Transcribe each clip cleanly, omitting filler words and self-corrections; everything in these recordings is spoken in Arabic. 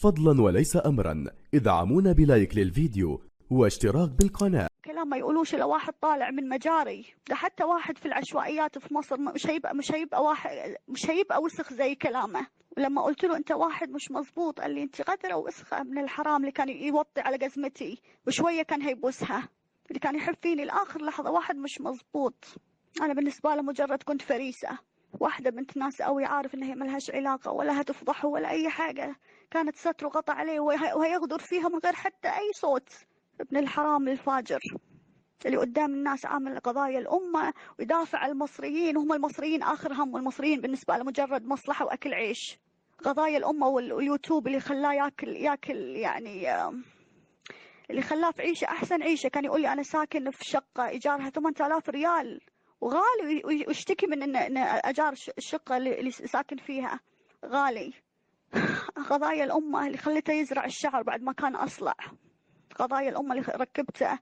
فضلا وليس أمرا ادعمونا بلايك للفيديو واشتراك بالقناة. كلام ما يقولوش الا واحد طالع من مجاري، ده حتى واحد في العشوائيات في مصر مش هيبقى وسخ زي كلامه. ولما قلت له انت واحد مش مزبوط، قال لي انت غدره وسخه من الحرام اللي كان يوطي على جزمتي وشويه كان هيبوسها، اللي كان يحب فيني لاخر لحظه. واحد مش مزبوط. انا بالنسبه له مجرد كنت فريسه، واحدة بنت ناس قوي، عارف ان هي ملهاش علاقة ولا هتفضحه ولا اي حاجة، كانت ستر وغطى عليه وهيغدر فيها من غير حتى اي صوت. ابن الحرام الفاجر اللي قدام الناس عامل قضايا الأمة ويدافع عن المصريين، وهم المصريين آخر هم، والمصريين بالنسبة له مجرد مصلحة وأكل عيش. قضايا الأمة واليوتيوب اللي خلاه ياكل يعني اللي خلاه في عيشة أحسن عيشة. كان يقول لي أنا ساكن في شقة إيجارها 8000 ريال وغالي، ويشتكي من إن أجار الشقة اللي ساكن فيها غالي. قضايا الأمة اللي خلته يزرع الشعر بعد ما كان أصلع. قضايا الأمة اللي ركبته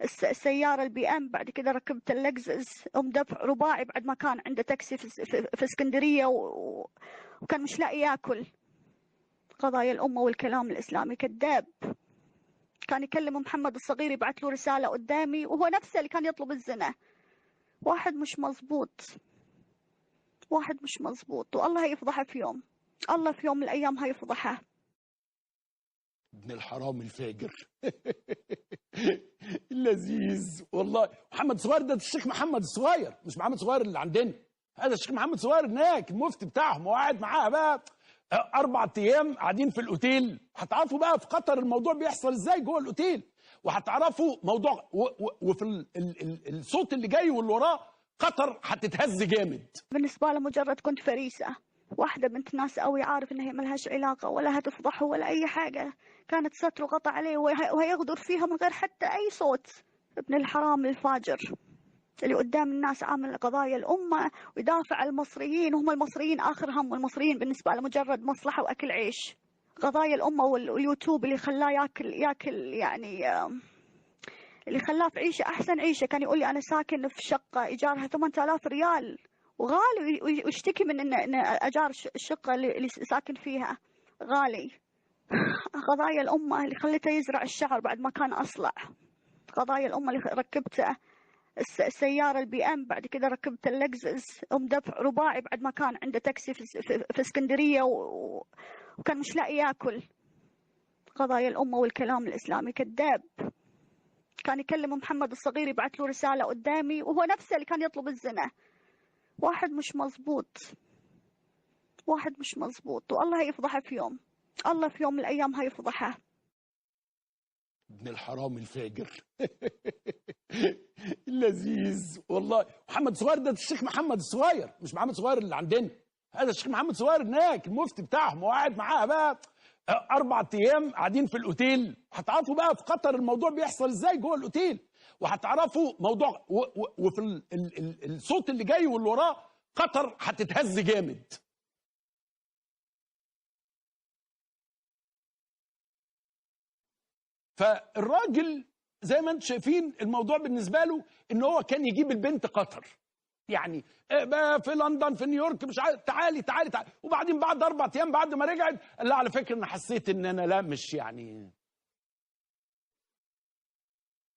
السيارة البي ام، بعد كده ركبت اللكزس دفع رباعي بعد ما كان عنده تاكسي في اسكندرية وكان مش لاقي ياكل. قضايا الأمة والكلام الإسلامي كذاب. كان يكلم محمد الصغير يبعث له رسالة قدامي وهو نفسه اللي كان يطلب الزنا. واحد مش مزبوط، واحد مش مزبوط، والله هيفضحه في يوم، الله في يوم من الأيام هيفضحه. ابن الحرام الفاجر لذيذ والله. محمد صغير ده الشيخ محمد الصغير، مش محمد صغير اللي عندنا، هذا الشيخ محمد صغير هناك المفتي بتاعهم، وقاعد معاها بقى 4 ايام قاعدين في الاوتيل. هتعرفوا بقى في قطر الموضوع بيحصل ازاي جوه الاوتيل، وهتعرفوا موضوع وفي الصوت اللي جاي واللي وراه قطر هتتهز جامد. بالنسبة له مجرد كنت فريسة، واحدة بنت ناس قوي، عارف ان هي ملهاش علاقة ولا هتفضحه ولا اي حاجة، كانت ستر وغطى عليه وهيغدر فيها من غير حتى اي صوت. ابن الحرام الفاجر اللي قدام الناس عامل قضايا الأمة ويدافع عن المصريين، وهم المصريين آخر هم، والمصريين بالنسبة له مجرد مصلحة وأكل عيش. قضايا الأمة واليوتيوب اللي خلاه ياكل يعني اللي خلاه في عيشة أحسن عيشة. كان يقول لي أنا ساكن في شقة إيجارها 8000 ريال وغالي، ويشتكي من إن أجار الشقة اللي ساكن فيها غالي. قضايا الأمة اللي خلته يزرع الشعر بعد ما كان أصلع. قضايا الأمة اللي ركبته السيارة البي ام، بعد كده ركبت اللكزس دفع رباعي بعد ما كان عنده تاكسي في اسكندرية وكان مش لاقي ياكل. قضايا الأمة والكلام الإسلامي كذاب. كان يكلم محمد الصغير يبعث له رسالة قدامي وهو نفسه اللي كان يطلب الزنا. واحد مش مزبوط، واحد مش مزبوط، والله هيفضحه في يوم، الله في يوم من الأيام هيفضحه. ابن الحرام الفاجر لذيذ والله. محمد صغير ده الشيخ محمد الصغير، مش محمد صغير اللي عندنا، هذا الشيخ محمد صغير هناك المفتي بتاعهم، وقاعد معاها بقى 4 ايام قاعدين في الاوتيل. هتعرفوا بقى في قطر الموضوع بيحصل ازاي جوه الاوتيل، وهتعرفوا موضوع وفي الصوت اللي جاي واللي وراه قطر هتتهز جامد. فالراجل زي ما انتم شايفين الموضوع بالنسبه له ان هو كان يجيب البنت قطر، يعني في لندن في نيويورك مش عارف، تعالي تعالي تعالي، وبعدين بعد 4 ايام بعد ما رجعت قال لها على فكره انا حسيت ان انا لا مش يعني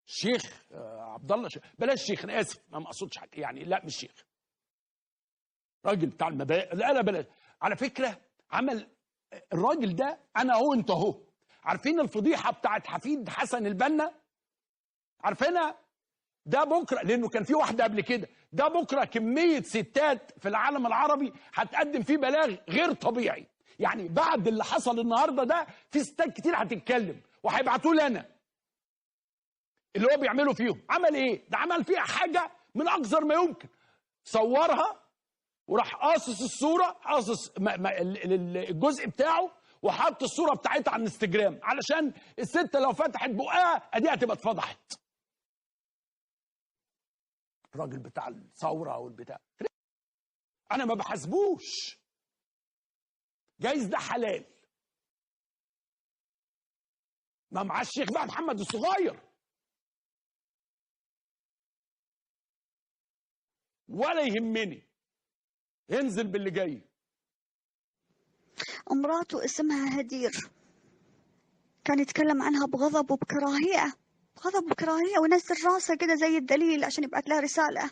شيخ عبد الله بلاش شيخ، انا اسف ما اقصدش حاجه يعني، لا مش شيخ، راجل بتاع المبادئ، لا بلاش. على فكره عمل الراجل ده انا اهو انت اهو، عارفين الفضيحه بتاعت حفيد حسن البنا؟ عارفينها؟ ده بكره، لانه كان في واحده قبل كده، ده بكره كميه ستات في العالم العربي هتقدم فيه بلاغ غير طبيعي. يعني بعد اللي حصل النهارده ده في ستات كتير هتتكلم وهيبعتوا لي انا اللي هو بيعملوا فيهم. عمل ايه؟ ده عمل فيها حاجه من اقذر ما يمكن. صورها وراح قاصص الصوره، قاصص الجزء بتاعه وحط الصوره بتاعتها على الانستجرام، علشان الست لو فتحت بقها ادي هتبقى اتفضحت. الراجل بتاع الثوره والبتاع انا ما بحاسبوش، جايز ده حلال، ما معاه الشيخ بقى محمد الصغير ولا يهمني، انزل باللي جاي. امراته اسمها هدير، كان يتكلم عنها بغضب وبكراهية، بغضب وكراهية، وينزل راسه كده زي الدليل عشان يبعث لها رسالة.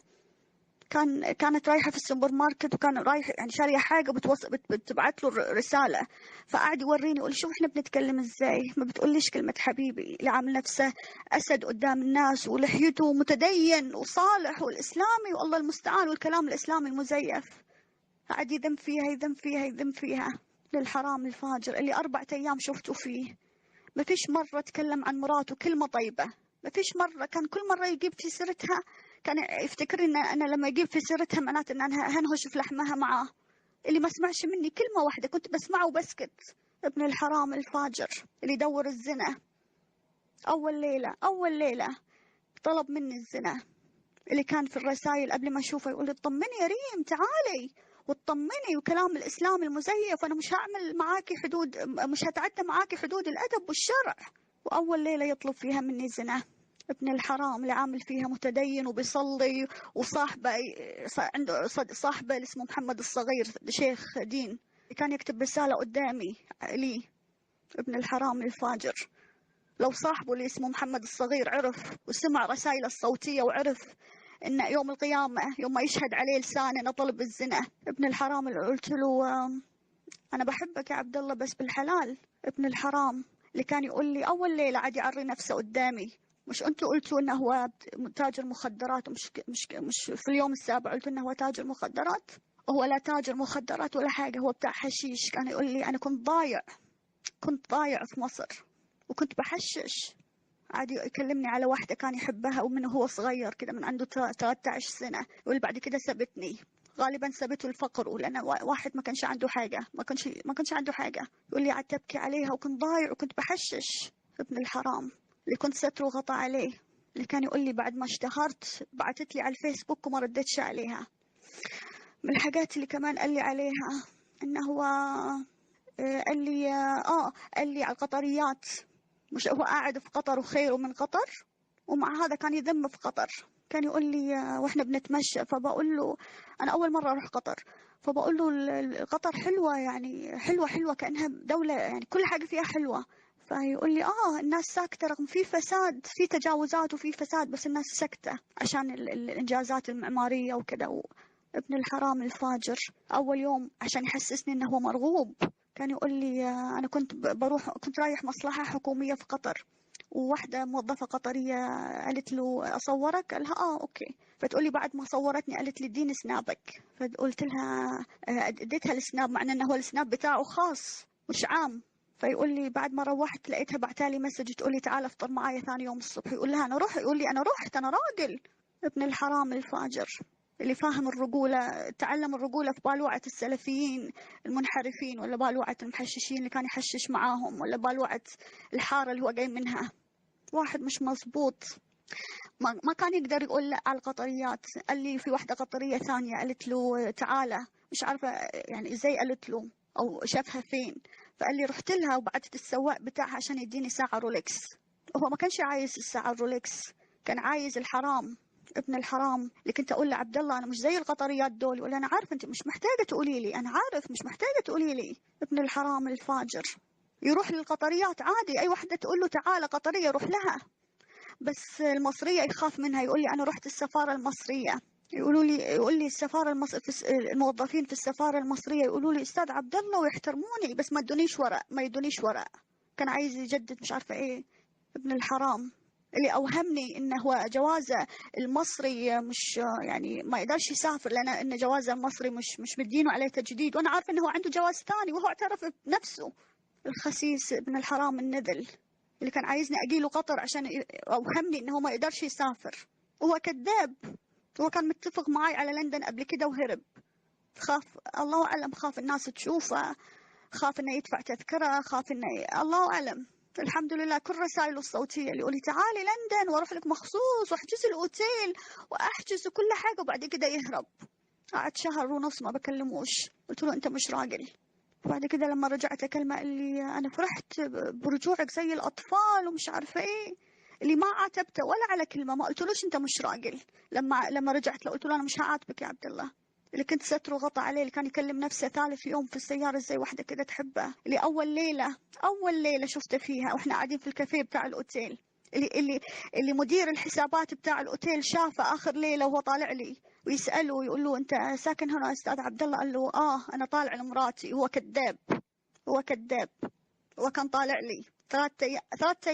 كانت رايحة في السوبر ماركت، وكان رايح يعني شارية حاجة بتبعت له رسالة، فقعد يوريني يقول شوف احنا بنتكلم ازاي، ما بتقوليش كلمة حبيبي، اللي عامل نفسه أسد قدام الناس ولحيته متدين وصالح والإسلامي والله المستعان والكلام الإسلامي المزيف. قعد يذم فيها يذم فيها يذم فيها للحرام الفاجر اللي 4 أيام شفته فيه. ما فيش مرة تكلم عن مراته كلمة طيبة، ما فيش مرة. كان كل مرة يجيب في سيرتها كان يفتكر ان انا لما اجيب في سيرتها معناته ان انا هنهش في لحمها معاه. اللي ما سمعش مني كلمة واحدة كنت بسمعه وبسكت. ابن الحرام الفاجر اللي يدور الزنا. اول ليلة طلب مني الزنا، اللي كان في الرسائل قبل ما اشوفه يقول لي اطمني يا ريم تعالي وتطمني، وكلام الاسلام المزيف، انا مش هعمل معاكي حدود، مش هتعدى معاكي حدود الادب والشرع. واول ليله يطلب فيها مني الزنا. ابن الحرام اللي عامل فيها متدين وبيصلي، وصاحبه عنده صاحبه اللي اسمه محمد الصغير شيخ دين، كان يكتب رساله قدامي لي. ابن الحرام الفاجر لو صاحبه اللي اسمه محمد الصغير عرف وسمع رسائله الصوتيه وعرف ان يوم القيامه يوم ما يشهد عليه لسانه انه طلب الزنا. ابن الحرام اللي قلت له انا بحبك يا عبد الله بس بالحلال. ابن الحرام اللي كان يقول لي اول ليله عاد يعري نفسه قدامي، مش انتوا قلتوا انه هو تاجر مخدرات، مش في اليوم السابع قلتوا انه هو تاجر مخدرات؟ هو لا تاجر مخدرات ولا حاجه، هو بتاع حشيش. كان يقول لي انا كنت ضايع في مصر وكنت بحشش. عادي يكلمني على واحدة كان يحبها ومن هو صغير كده من عنده 13 سنة، يقول بعد كده سابتني. غالبا سابته الفقر، ولأن واحد ما كانش عنده حاجة، ما كانش عنده حاجة. يقول لي قعدت أبكي عليها وكنت ضايع وكنت بحشش. ابن الحرام اللي كنت ستر وغطى عليه، اللي كان يقول لي بعد ما اشتهرت بعتت لي على الفيسبوك وما ردتش عليها. من الحاجات اللي كمان قال لي عليها انه هو قال لي على القطريات، مش هو قاعد في قطر وخيره من قطر، ومع هذا كان يذم في قطر. كان يقول لي واحنا بنتمشى، فبقول له انا اول مره اروح قطر، فبقول له قطر حلوه، يعني حلوه كانها دوله يعني كل حاجه فيها حلوه. فيقول لي الناس ساكته رغم في فساد، في تجاوزات وفي فساد، بس الناس ساكته عشان الانجازات المعماريه وكذا. ابن الحرام الفاجر اول يوم عشان يحسسني انه هو مرغوب كان يقول لي انا كنت رايح مصلحه حكوميه في قطر، وواحدة موظفة قطرية قالت له أصورك؟ قال لها أوكي. فتقول لي بعد ما صورتني قالت لي اديني سنابك، فقلت لها اديتها السناب، مع انه هو السناب بتاعه خاص مش عام. فيقول لي بعد ما روحت لقيتها بعتالي مسج تقول لي تعال افطر معايا ثاني يوم الصبح. يقول لها يقول لي انا رحت، انا راجل. ابن الحرام الفاجر اللي فاهم الرجولة، تعلم الرجولة في بالوعة السلفيين المنحرفين، ولا بالوعة المحششين اللي كان يحشش معاهم، ولا بالوعة الحارة اللي هو جاي منها. واحد مش مزبوط. ما كان يقدر يقول لا على القطريات. قال لي في واحدة قطرية ثانية قالت له تعالى، مش عارفة يعني ازاي قالت له او شافها فين، فقال لي رحت لها وبعتت السواق بتاعها عشان يديني ساعة رولكس. هو ما كانش عايز الساعة الرولكس، كان عايز الحرام. ابن الحرام اللي كنت اقول لعبد الله انا مش زي القطريات دول، يقول انا عارف انت مش محتاجة تقولي لي، انا عارف مش محتاجة تقولي لي. ابن الحرام الفاجر يروح للقطريات عادي، اي واحدة تقول له تعالى قطرية يروح لها، بس المصرية يخاف منها. يقول لي أنا رحت السفارة المصرية، يقول لي السفارة الموظفين في السفارة المصرية يقولوا لي أستاذ عبد الله ويحترموني، بس ما يدونيش ورق. كان عايز يجدد مش عارفة إيه. ابن الحرام اللي أوهمني إنه هو جوازه المصري مش يعني ما يقدرش يسافر، لأن إن جوازه المصري مش مدينه عليه تجديد، وأنا عارفة إنه هو عنده جواز ثاني وهو اعترف بنفسه. الخسيس ابن الحرام النذل اللي كان عايزني أجيله قطر عشان أوهمني إنه ما يقدرش يسافر، وهو كذاب. هو كان متفق معي على لندن قبل كده وهرب. خاف، الله أعلم، خاف الناس تشوفه، خاف إنه يدفع تذكرة، خاف إنه الله أعلم. الحمد لله كل رسائله الصوتية اللي يقولي تعالي لندن وأروح لك مخصوص وأحجز الأوتيل وأحجز كل حاجة، وبعد كده يهرب. قعد 1.5 شهر ما بكلموش. قلت له أنت مش راجل. وبعد كده لما رجعت أكلمه قال لي أنا فرحت برجوعك زي الأطفال ومش عارفة إيه، اللي ما عاتبته ولا على كلمة، ما قلتلوش أنت مش راجل. لما رجعت له قلت له أنا مش هعاتبك يا عبد الله، اللي كنت ستره غطى عليه، اللي كان يكلم نفسه ثالث يوم في السيارة زي واحدة كده تحبه، اللي أول ليلة شفته فيها وإحنا قاعدين في الكافيه بتاع الأوتيل، اللي مدير الحسابات بتاع الأوتيل شافه آخر ليلة وهو طالع لي ويسأله ويقول له أنت ساكن هنا أستاذ عبد الله؟ قال له أنا طالع لمراتي. هو كذاب، هو كان طالع لي 3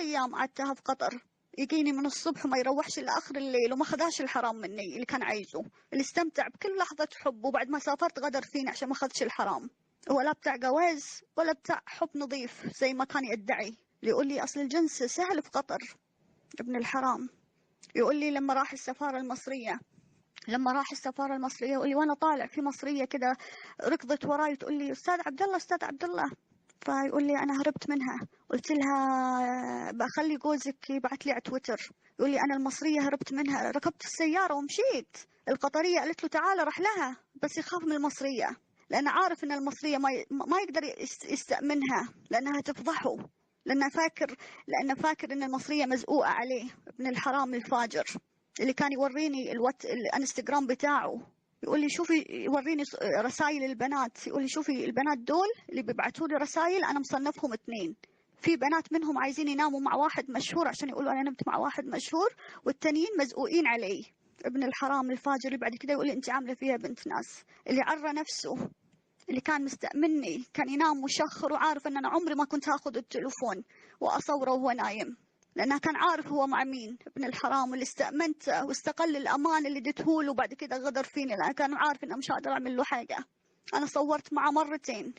أيام قعدتها في قطر، يجيني من الصبح وما يروحش إلا آخر الليل، وما خداش الحرام مني اللي كان عايزه، اللي استمتع بكل لحظة حب، وبعد ما سافرت غدر فيني عشان ما خدش الحرام. هو لا بتاع جواز ولا بتاع حب نظيف زي ما كان يدعي، اللي يقول لي أصل الجنس سهل في قطر. ابن الحرام يقول لي لما راح السفارة المصرية يقول لي وانا طالع في مصرية كده ركضت وراي تقول لي أستاذ عبد الله، فيقول لي أنا هربت منها، قلت لها بخلي جوزك يبعت لي على تويتر. يقول لي أنا المصرية هربت منها، ركبت السيارة ومشيت. القطرية قالت له تعال، راح لها، بس يخاف من المصرية لأنه عارف إن المصرية ما يقدر يستأمنها لأنها تفضحه، لأنه فاكر إن المصرية مزقوقة عليه. ابن الحرام الفاجر اللي كان يوريني الانستغرام بتاعه، يقول لي شوفي، يوريني رسائل البنات، يقول لي شوفي البنات دول اللي بيبعتوا لي رسائل انا مصنفهم 2، في بنات منهم عايزين يناموا مع واحد مشهور عشان يقولوا انا نمت مع واحد مشهور، والتانيين مزقوقين علي. ابن الحرام الفاجر اللي بعد كده يقول لي انت عامله فيها بنت ناس، اللي عرى نفسه، اللي كان مستأمني، كان ينام مشخر وعارف ان انا عمري ما كنت هاخذ التليفون واصوره وهو نايم، لأنه كان عارف هو مع مين. ابن الحرام اللي استأمنته واستقل الأمان اللي اديتهوله وبعد كده غدر فيني، لأنه كان عارف إنه مش هقدر أعمل له حاجة. أنا صورت معه مرتين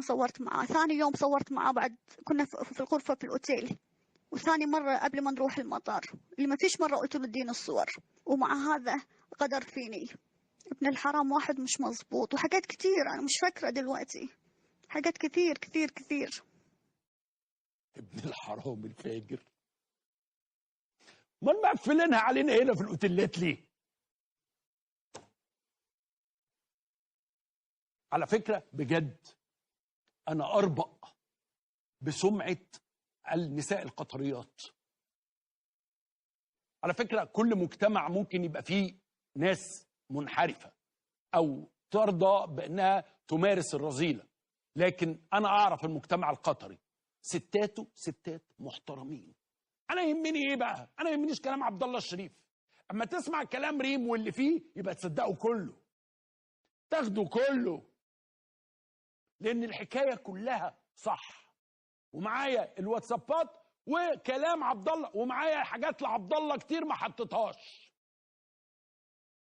صورت معه. ثاني يوم صورت معه بعد كنا في الغرفة في الأوتيل، وثاني مرة قبل ما نروح المطار، اللي ما فيش مرة قلت له اديني الصور، ومع هذا غدر فيني. ابن الحرام واحد مش مزبوط، وحاجات كتير أنا مش فاكرة دلوقتي، حاجات كتير كتير كتير. ابن الحرام الفاجر. ما مقفلينها علينا هنا في الاوتيلات ليه؟ على فكره بجد انا اربأ بسمعه النساء القطريات. على فكره كل مجتمع ممكن يبقى فيه ناس منحرفه او ترضى بانها تمارس الرذيله، لكن انا اعرف المجتمع القطري ستاته ستات محترمين. انا يهمني ايه بقى؟ انا يهمنيش كلام عبد الله الشريف. اما تسمع كلام ريم واللي فيه يبقى تصدقه كله، تاخده كله، لان الحكايه كلها صح. ومعايا الواتسابات وكلام عبد الله، ومعايا حاجات لعبد الله كتير ما حطيتهاش.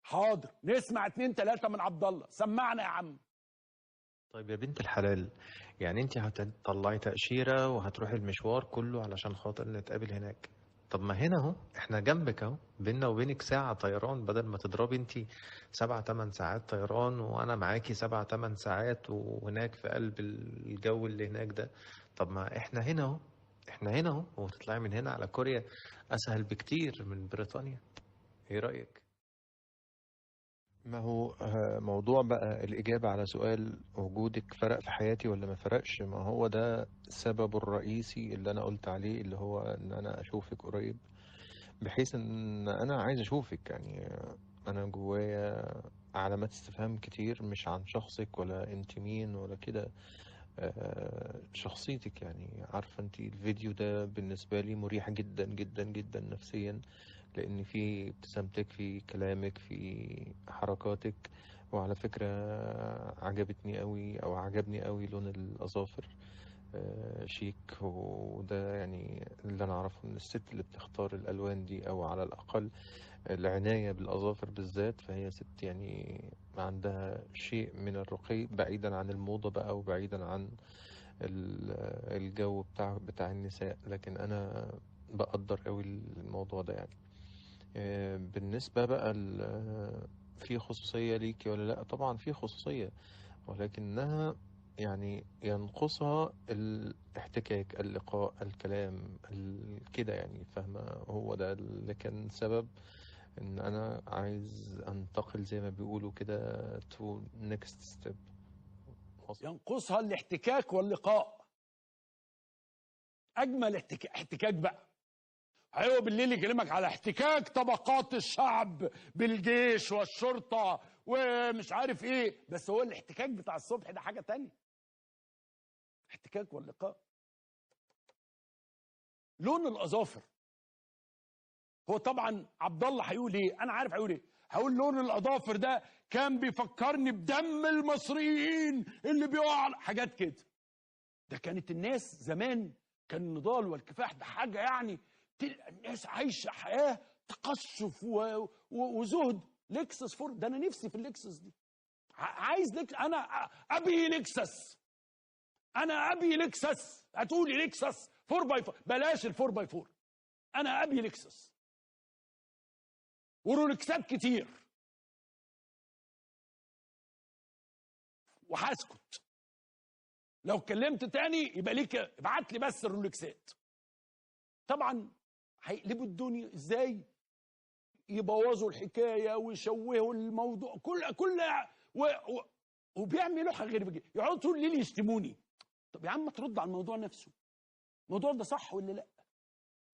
حاضر نسمع 2 3 من عبد الله، سمعنا يا عم. طيب يا بنت الحلال، يعني انت هتطلعي تأشيرة وهتروحي المشوار كله علشان خاطر نتقابل هناك. طب ما هنا اهو احنا جنبك اهو، بينا وبينك ساعة طيران، بدل ما تضربي انت 7-8 ساعات طيران وانا معاكي 7-8 ساعات وهناك في قلب الجو اللي هناك ده. طب ما احنا هنا اهو، وتطلعي من هنا على كوريا اسهل بكتير من بريطانيا. ايه رأيك؟ ما هو موضوع بقى الإجابة على سؤال وجودك فرق في حياتي ولا ما فرقش، ما هو ده السبب الرئيسي اللي أنا قلت عليه، اللي هو إن أنا أشوفك قريب، بحيث إن أنا عايز أشوفك. يعني أنا جوايا علامات استفهام كتير، مش عن شخصك ولا أنت مين ولا كده، شخصيتك. يعني عارفة أنت الفيديو ده بالنسبة لي مريح جدا جدا جدا نفسيا، لان في ابتسامتك، في كلامك، في حركاتك. وعلى فكرة عجبتني قوي او عجبني قوي لون الاظافر، شيك. وده يعني اللي انا اعرفه من الست اللي بتختار الالوان دي، او على الاقل العناية بالاظافر بالذات، فهي ست يعني عندها شيء من الرقي، بعيدا عن الموضة بقى وبعيدا عن الجو بتاع النساء. لكن انا بقدر قوي الموضوع ده يعني. بالنسبة بقى في خصوصية ليكي ولا لا؟ طبعا في خصوصية، ولكنها يعني ينقصها الاحتكاك، اللقاء، الكلام، كده يعني. فاهمة؟ هو ده اللي كان سبب ان انا عايز انتقل زي ما بيقولوا كده to next step. ينقصها الاحتكاك واللقاء. اجمل احتكاك بقى ايوه بالليل يكلمك على احتكاك طبقات الشعب بالجيش والشرطه ومش عارف ايه، بس هو الاحتكاك بتاع الصبح ده حاجه تانية. احتكاك واللقاء. لون الاظافر. هو طبعا عبد الله هيقول ايه؟ انا عارف هيقول ايه. هقول لون الاظافر ده كان بيفكرني بدم المصريين اللي بيقع حاجات كده. ده كانت الناس زمان كان النضال والكفاح ده حاجه يعني الناس عايشه حياه تقشف وزهد. لكسس فور ده انا نفسي في اللكسس دي. عايز انا ابي لكسس. انا ابي لكسس. هتقولي لكسس 4 باي 4، بلاش ال 4 باي 4. انا ابي لكسس ورولكسات كتير وهسكت. لو اتكلمت تاني يبقى ليك ابعت لي بس الرولكسات. طبعا هيقلبوا الدنيا ازاي؟ يبوظوا الحكايه ويشوهوا الموضوع كل وبيعملوا حاجه غير يقعدوا طول الليل يشتموني. طب يا عم ترد على الموضوع نفسه. الموضوع ده صح ولا لا؟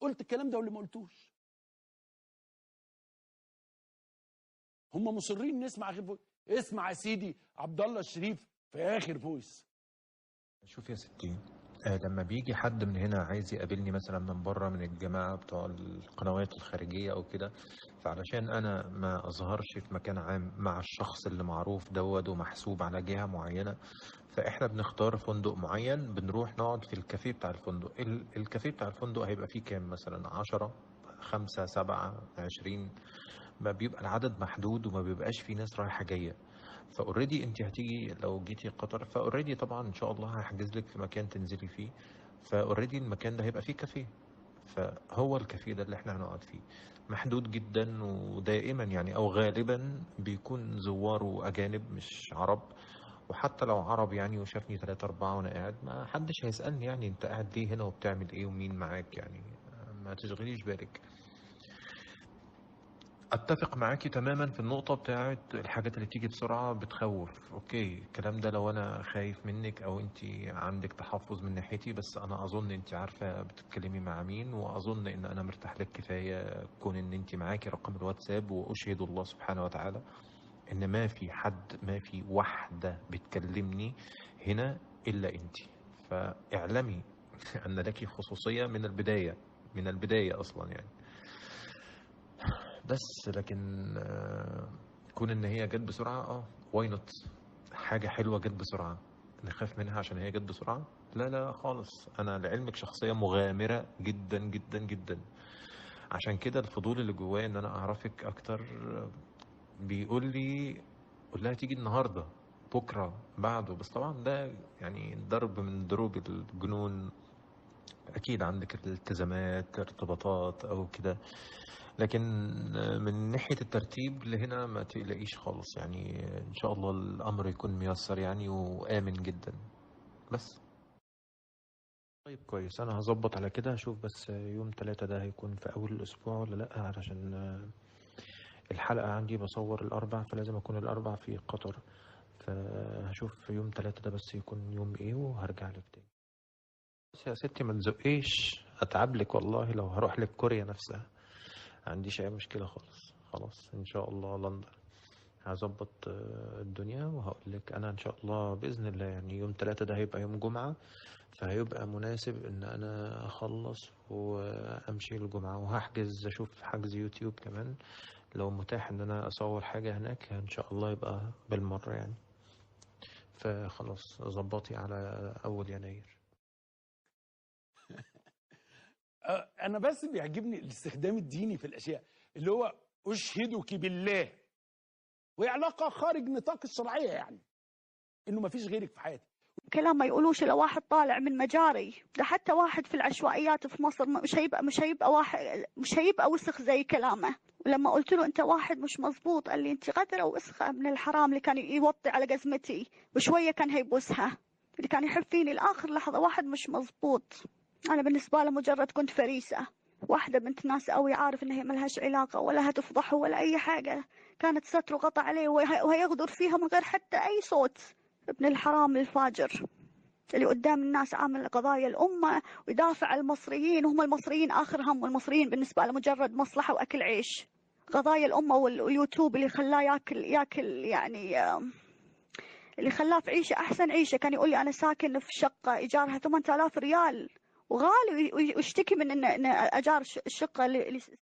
قلت الكلام ده ولا ما قلتوش؟ هم مصرين نسمع غير فويس. اسمع يا سيدي عبد الله الشريف في اخر فويس. شوف يا ستي، لما بيجي حد من هنا عايز يقابلني مثلا من بره من الجماعة بتوع القنوات الخارجية أو كده، فعلشان أنا ما أظهرش في مكان عام مع الشخص اللي معروف دوت ومحسوب على جهة معينة، فإحنا بنختار فندق معين، بنروح نقعد في الكافيه بتاع الفندق. الكافيه بتاع الفندق هيبقى فيه كام؟ مثلا 10، 5، 7، 20. ما بيبقى العدد محدود وما بيبقاش فيه ناس رايحة جاية. فاوريدي انت هتيجي لو جيتي قطر، فاوريدي طبعا ان شاء الله هحجز لك في مكان تنزلي فيه. فاوريدي المكان ده هيبقى فيه كافيه، فهو الكافيه ده اللي احنا هنقعد فيه محدود جدا، ودائما يعني او غالبا بيكون زواره اجانب مش عرب. وحتى لو عرب يعني وشافني 3 4 وانا قاعد، ما حدش هيسألني يعني انت قاعد ليه هنا وبتعمل ايه ومين معاك، يعني ما تشغليش بالك. اتفق معاكي تماما في النقطة بتاعت الحاجات اللي تيجي بسرعة بتخوف. اوكي الكلام ده لو انا خايف منك او انت عندك تحفظ من ناحيتي، بس انا اظن انت عارفة بتتكلمي مع مين، واظن ان انا مرتاح لك كفاية كون ان انت معاكي رقم الواتساب. واشهد الله سبحانه وتعالى ان ما في حد، ما في واحدة بتكلمني هنا الا انت. فاعلمي ان لك خصوصية من البداية، من البداية اصلا يعني. بس لكن كون ان هي جت بسرعة، واي نوت؟ حاجة حلوة جت بسرعة نخاف منها عشان هي جت بسرعة؟ لا لا خالص. انا لعلمك شخصية مغامرة جدا جدا جدا، عشان كده الفضول اللي جوايا ان انا اعرفك اكتر بيقول لي قول لها تيجي النهاردة، بكرة، بعده. بس طبعا ده يعني ضرب من ضروب الجنون. اكيد عندك الالتزامات، ارتباطات او كده، لكن من ناحية الترتيب لهنا ما تقلقيش خالص يعني. إن شاء الله الأمر يكون ميسر يعني وآمن جدا. بس طيب كويس، أنا هظبط على كده. هشوف بس يوم 3 ده هيكون في أول الأسبوع ولا لأ، علشان الحلقة عندي بصور الأربع، فلازم أكون الأربع في قطر. فهشوف يوم 3 ده بس يكون يوم إيه وهرجع لك تاني. بس يا ستي ما تزقيش، أتعب لك والله لو هروح لك كوريا نفسها. ما عنديش أي مشكلة خالص. خلاص إن شاء الله لندن هظبط الدنيا وهقول لك. انا ان شاء الله باذن الله يعني يوم 3 ده هيبقى يوم جمعه، فهيبقى مناسب ان انا اخلص وامشي الجمعه. وهحجز اشوف حجز يوتيوب كمان لو متاح ان انا اصور حاجه هناك ان شاء الله يبقى بالمره يعني. فخلاص ظبطي على اول يناير. انا بس بيعجبني الاستخدام الديني في الاشياء، اللي هو اشهدك بالله، وهي علاقه خارج نطاق الشرعيه، يعني انه ما فيش غيرك في حياتي. كلام ما يقولوش لو واحد طالع من مجاري. ده حتى واحد في العشوائيات في مصر مش هيبقى وسخ زي كلامه. ولما قلت له انت واحد مش مزبوط قال لي انت غدرة وسخة من الحرام. اللي كان يوطي على جزمتي وشوية كان هيبوسها، اللي كان يحب فيني لاخر لحظة. واحد مش مزبوط. انا بالنسبة له مجرد كنت فريسة، واحدة بنت ناس قوي، عارف ان هي ملهاش علاقة ولا هتفضحه ولا اي حاجة. كانت ستر وغطى عليه وهيغدر فيها من غير حتى اي صوت. ابن الحرام الفاجر اللي قدام الناس عامل قضايا الأمة ويدافع عن المصريين، وهم المصريين آخر هم، والمصريين بالنسبة له مجرد مصلحة وأكل عيش. قضايا الأمة واليوتيوب اللي خلاه ياكل يعني اللي خلاه في عيشة أحسن عيشة. كان يقول لي أنا ساكن في شقة إيجارها 8000 ريال وغالي، ويشتكي من إن أجار الشقة اللي